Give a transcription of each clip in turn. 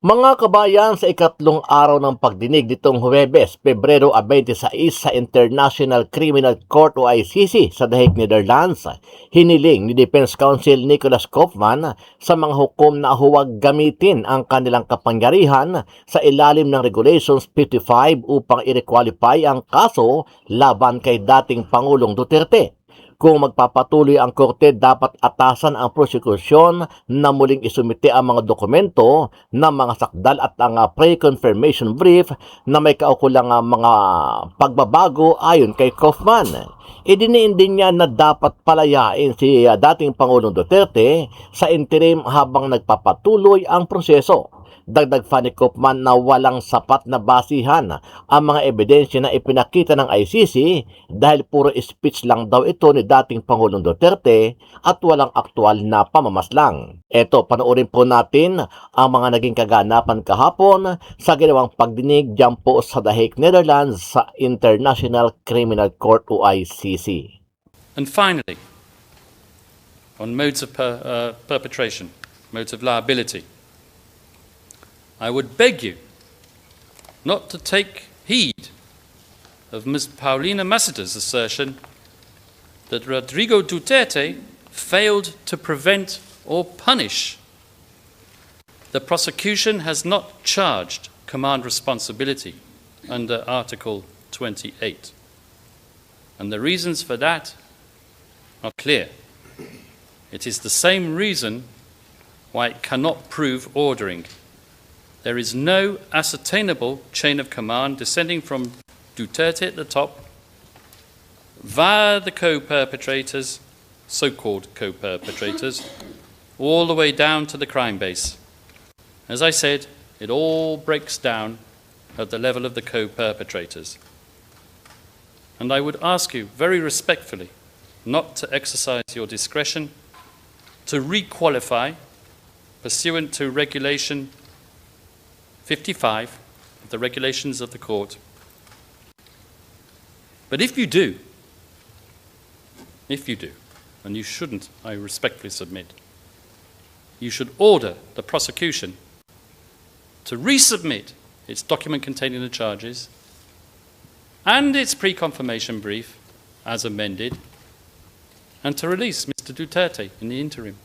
Mga kabayan, sa ikatlong araw ng pagdinig nitong Huwebes, Pebrero 26 sa International Criminal Court o ICC sa The Hague, Netherlands, hiniling ni Defense Counsel Nicholas Kaufman sa mga hukom na huwag gamitin ang kanilang kapangyarihan sa ilalim ng Regulations 55 upang i-requalify ang kaso laban kay dating Pangulong Duterte. Kung magpapatuloy ang korte, dapat atasan ang prosekusyon na muling isumite ang mga dokumento ng mga sakdal at ang pre-confirmation brief na may kaukulang mga pagbabago ayon kay Kaufman. Idiniin din niya na dapat palayain si dating Pangulong Duterte sa interim habang nagpapatuloy ang proseso. Dagdag pa ni Kaufman na walang sapat na basihan ang mga ebidensya na ipinakita ng ICC dahil puro speech lang daw ito ni dating Pangulong Duterte at walang aktual na pamamaslang. Eto, panoorin po natin ang mga naging kaganapan kahapon sa ginawang pagdinig dyan po sa The Hague, Netherlands sa International Criminal Court o ICC. And finally, on modes of perpetration, modes of liability, I would beg you not to take heed of Ms. Paulina Maceda's assertion that Rodrigo Duterte failed to prevent or punish. The prosecution has not charged command responsibility under Article 28. And the reasons for that are clear. It is the same reason why it cannot prove ordering. There is no ascertainable chain of command descending from Duterte at the top via the co-perpetrators, so-called co-perpetrators, all the way down to the crime base. As I said, it all breaks down at the level of the co-perpetrators. And I would ask you very respectfully not to exercise your discretion to requalify pursuant to Regulation 55 of the regulations of the court. But if you do, and you shouldn't, I respectfully submit, you should order the prosecution to resubmit its document containing the charges and its pre-confirmation brief as amended, and to release Mr. Duterte in the interim.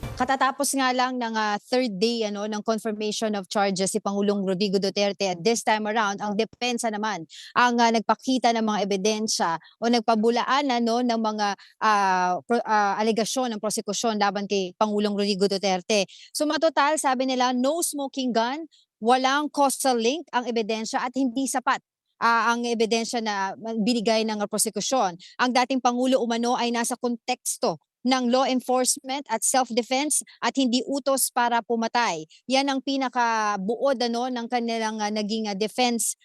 Katatapos nga lang ng third day ng confirmation of charges si Pangulong Rodrigo Duterte, at this time around ang depensa naman ang nagpakita ng mga ebidensya o nagpabulaan ng mga alegasyon ng prosekusyon laban kay Pangulong Rodrigo Duterte. So matotal, sabi nila, no smoking gun, walang causal link ang ebidensya at hindi sapat ang ebidensya na binigay ng prosekusyon. Ang dating Pangulo umano ay nasa konteksto ng law enforcement at self-defense at hindi utos para pumatay. Yan ang pinakabuod ng kanilang naging defense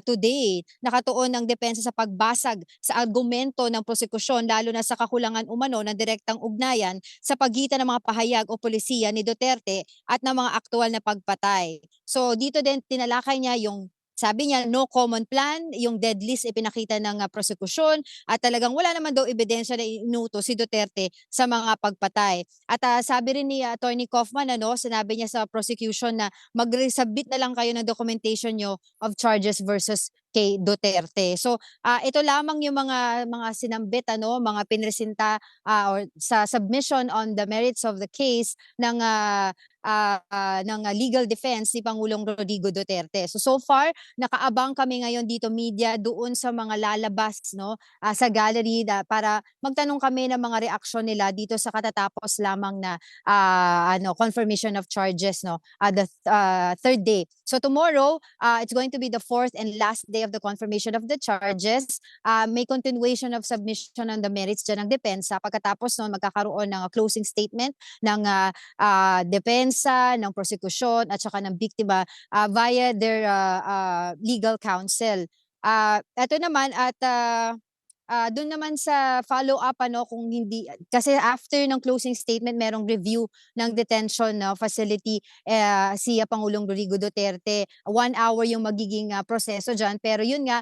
today. Nakatuon ng depensa sa pagbasag sa argumento ng prosekusyon, lalo na sa kakulangan umano ng direktang ugnayan sa pagitan ng mga pahayag o polisiya ni Duterte at ng mga aktual na pagpatay. So dito din tinalakay niya yung sabi niya, no common plan, yung dead list ipinakita ng prosekusyon at talagang wala naman daw ebidensya na inutos si Duterte sa mga pagpatay. At sabi rin ni Attorney Kaufman, sinabi niya sa prosecution na mag-resubmit na lang kayo ng documentation nyo of charges versus kay Duterte. So ito lamang yung mga sinambit, mga pinresenta or sa submission on the merits of the case ng legal defense ni Pangulong Rodrigo Duterte. So far, nakaabang kami ngayon dito media doon sa mga lalabas sa gallery para magtanong kami ng mga reaksyon nila dito sa katatapos lamang na confirmation of charges the third day. So tomorrow, it's going to be the fourth and last day of the confirmation of the charges. May continuation of submission on the merits dyan ng depensa. Pagkatapos magkakaroon ng closing statement ng depensa, ng prosekusyon at saka ng biktima via their legal counsel. Ito naman at Doon naman sa follow-up ano kung hindi kasi after ng closing statement merong review ng detention facility si Pangulong Rodrigo Duterte. 1 hour yung magiging proseso diyan pero yun nga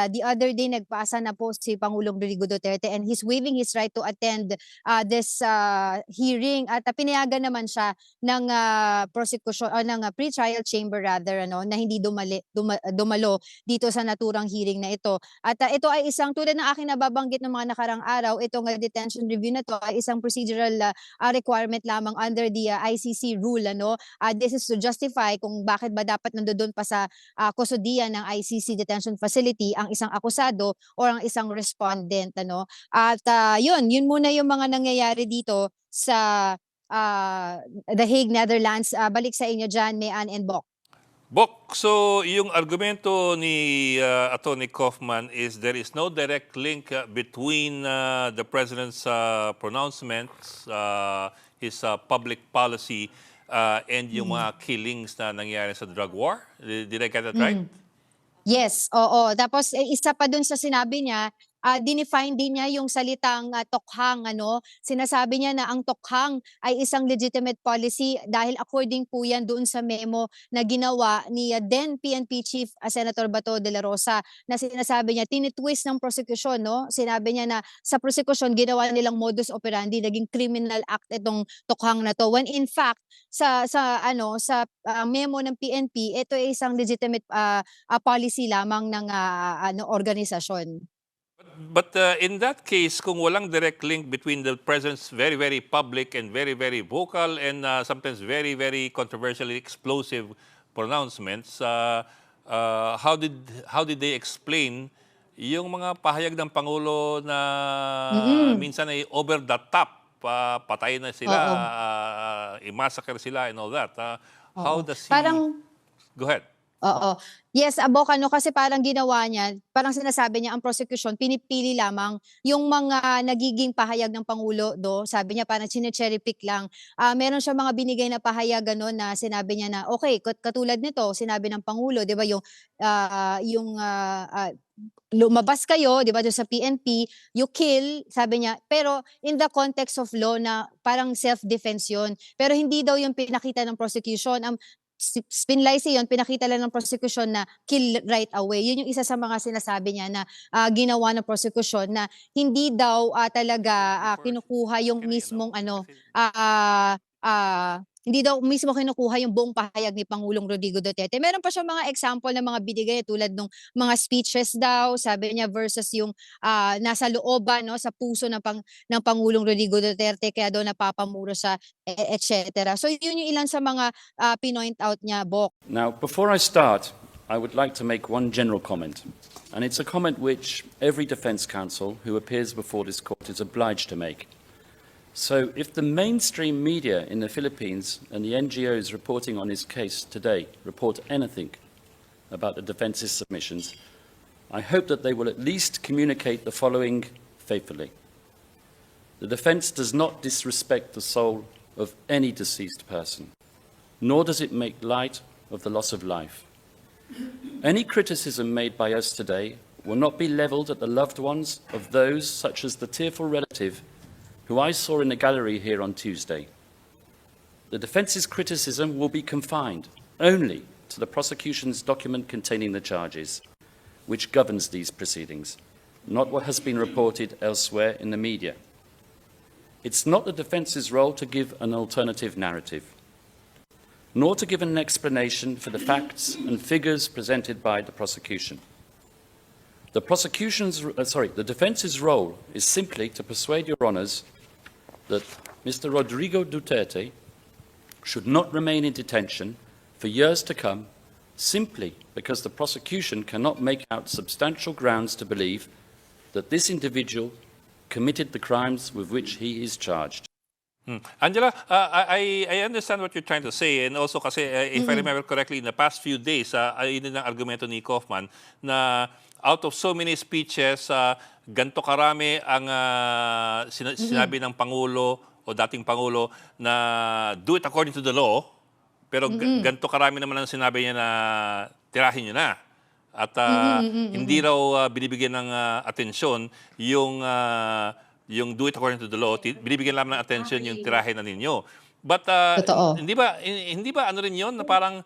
the other day nagpasa na po si Pangulong Rodrigo Duterte and he's waiving his right to attend this hearing at pinayagan naman siya ng prosecution ng pre-trial chamber rather ano na hindi dumalo dito sa naturang hearing na ito. At ito ay isang tulad ng aking nababanggit ng mga nakarang araw, itong detention review na to ay isang procedural requirement lamang under the ICC rule ano. This is to justify kung bakit ba dapat nandoon pa sa kusodian ng ICC detention facility ang isang akusado or ang isang respondent ano. At yun muna yung mga nangyayari dito sa The Hague, Netherlands. Balik sa inyo dyan, Mayan and Bok. Bok, so yung argumento ni Atty. Kaufman is there is no direct link between the President's pronouncements, his public policy, and yung mga killings na nangyari sa drug war? Did I get that right? Yes, oo. Tapos isa pa dun sa sinabi niya, dinefine din niya yung salitang tokhang ano. Sinasabi niya na ang tokhang ay isang legitimate policy dahil according po yan doon sa memo na ginawa ni then PNP Chief Senator Bato de la Rosa na sinasabi niya tinitwist ng prosecution no. Sinabi niya na sa prosecution ginawa nilang modus operandi naging criminal act itong tokhang na to when in fact sa memo ng PNP ito ay isang legitimate policy lamang ng organisasyon. But in that case, kung walang direct link between the President's very, very public and very, very vocal and sometimes very, very controversially explosive pronouncements, how did they explain yung mga pahayag ng Pangulo na minsan ay over the top, patay na sila, i-massacre sila and all that? How does he... Go ahead. Oo. Yes, Abok, kasi parang ginawa niya, parang sinasabi niya ang prosecution, pinipili lamang yung mga nagiging pahayag ng Pangulo sabi niya parang chine-cherry pick lang. Meron siya mga binigay na pahayag na sinabi niya na okay, katulad nito, sinabi ng Pangulo, 'di ba, lumabas kayo, 'di ba, doon sa PNP, you kill, sabi niya, pero in the context of law na parang self-defense 'yon. Pero hindi daw yung pinakita ng prosecution. Spinlacy yun, pinakita lang ng prosecution na kill right away. Yun yung isa sa mga sinasabi niya na ginawa ng prosecution na hindi daw talaga kinukuha yung mismong hindi daw mismo kinukuha yung buong pahayag ni Pangulong Rodrigo Duterte. Meron pa siya mga example ng mga binigay tulad ng mga speeches daw, sabi niya versus yung nasa looban sa puso ng Pangulong Rodrigo Duterte kaya daw napapamuro siya etc. So yun yung ilan sa mga pinoint out niya, Bok. Now, before I start, I would like to make one general comment. And it's a comment which every defence counsel who appears before this court is obliged to make. So if the mainstream media in the Philippines and the NGOs reporting on his case today report anything about the defence's submissions, I hope that they will at least communicate the following faithfully. The defence does not disrespect the soul of any deceased person, nor does it make light of the loss of life. Any criticism made by us today will not be levelled at the loved ones of those such as the tearful relative who I saw in the gallery here on Tuesday. The defence's criticism will be confined only to the prosecution's document containing the charges, which governs these proceedings, not what has been reported elsewhere in the media. It's not the defence's role to give an alternative narrative, nor to give an explanation for the facts and figures presented by the prosecution. The defence's role is simply to persuade your honours that Mr. Rodrigo Duterte should not remain in detention for years to come simply because the prosecution cannot make out substantial grounds to believe that this individual committed the crimes with which he is charged. Angela, I understand what you're trying to say, and also kasi if I remember correctly, in the past few days, yun ang argumento ni Kaufman na out of so many speeches, ganto karami ang sinabi ng Pangulo o dating Pangulo na do it according to the law, pero ganto karami naman ang sinabi niya na tirahin niyo na. At hindi raw binibigyan ng atensyon yung do it according to the law, binibigyan lang ng atensyon yung tirahe na ninyo. But Totoo. hindi ba ano rin yun na parang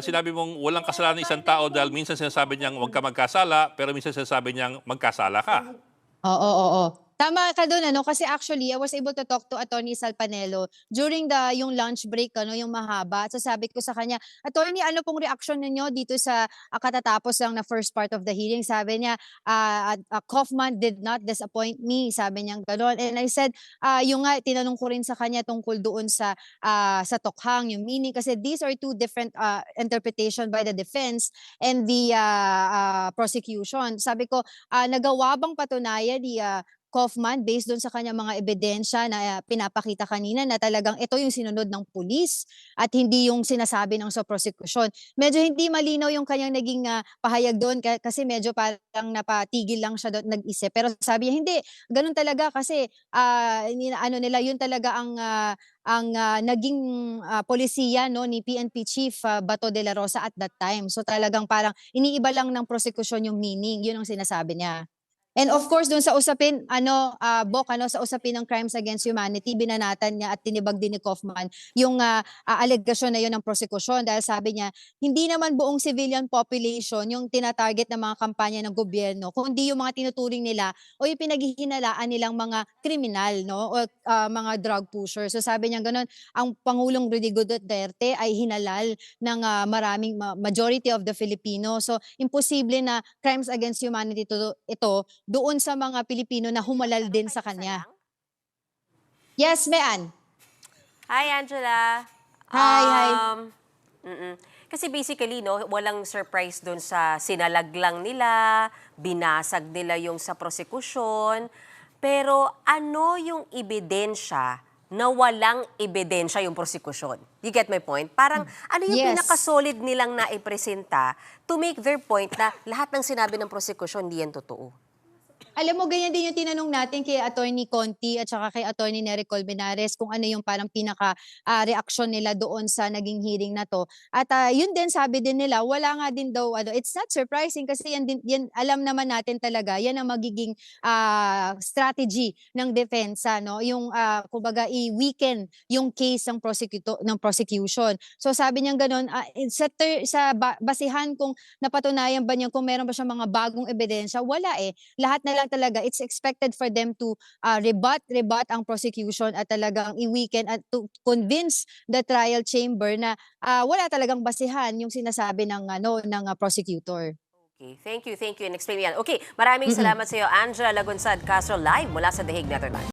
sinabi mong walang kasalanan ng isang tao dahil minsan sinasabi niyang huwag ka magkasala, pero minsan sinasabi niyang magkasala ka. Oo, oo. Tama ka doon ano kasi actually I was able to talk to Attorney Salpanelo during yung lunch break ano yung mahaba. So sabi ko sa kanya, "Attorney, ano pong reaksyon ninyo dito sa katatapos lang na first part of the hearing?" Sabi niya, "Kaufman did not disappoint me." Sabi niya gano'n. And I said, yung nga tinanong ko rin sa kanya tungkol doon sa tokhang, yung meaning kasi these are two different interpretation by the defense and the prosecution. Sabi ko, nagawa bang patunayan ni Kaufman based doon sa kanyang mga ebidensya na pinapakita kanina na talagang ito yung sinunod ng pulis at hindi yung sinasabi ng sa prosecution. Medyo hindi malinaw yung kanyang naging pahayag doon kasi medyo parang napatigil lang siya doon nag-isip. Pero sabi niya hindi, ganun talaga kasi ano nila yun talaga ang naging polisiya no ni PNP Chief Bato de la Rosa at that time. So talagang parang iniiba lang ng prosecution yung meaning, yun ang sinasabi niya. And of course doon sa usapin Bok sa usapin ng crimes against humanity binanatan niya at tinibag din ni Kaufman yung alegasyon na yun ng prosekusyon dahil sabi niya hindi naman buong civilian population yung tinatarget ng mga kampanya ng gobyerno kundi yung mga tinuturing nila o yung pinaghihinalaan nilang mga kriminal no o mga drug pushers. So sabi niya ganun ang Pangulong Rodrigo Duterte ay hinalal ng maraming majority of the Filipino. So imposible na crimes against humanity ito doon sa mga Pilipino na humalal din sa kanya. Yes, Mean. Hi, Angela. Hi. Kasi basically, no, walang surprise doon sa sinalaglang nila, binasag nila yung sa prosekusyon. Pero ano yung ebidensya na walang ebidensya yung prosekusyon? You get my point? Parang ano yung Yes. pinaka-solid nilang naipresenta to make their point na lahat ng sinabi ng prosekusyon hindi yan totoo? Alam mo, ganyan din yung tinanong natin kay Attorney Conti at saka kay Attorney Nery Colmenares kung ano yung parang reaksyon nila doon sa naging hearing na to. At yun din, sabi din nila, wala nga din daw, it's not surprising kasi yan, alam naman natin talaga, yan ang magiging strategy ng depensa, no? Yung, kumbaga, i-weaken yung case ng prosecution. So sabi niya ganun, basihan kung napatunayan ba niya kung meron ba siyang mga bagong ebidensya, wala eh. Lahat na lang talaga, it's expected for them to rebut ang prosecution at talagang i-weaken at to convince the trial chamber na wala talagang basihan yung sinasabi ng prosecutor. Okay, thank you and explain yan. Okay, maraming salamat sa iyo, Angela Lagunsad Castro, live mula sa The Hague, Netherlands.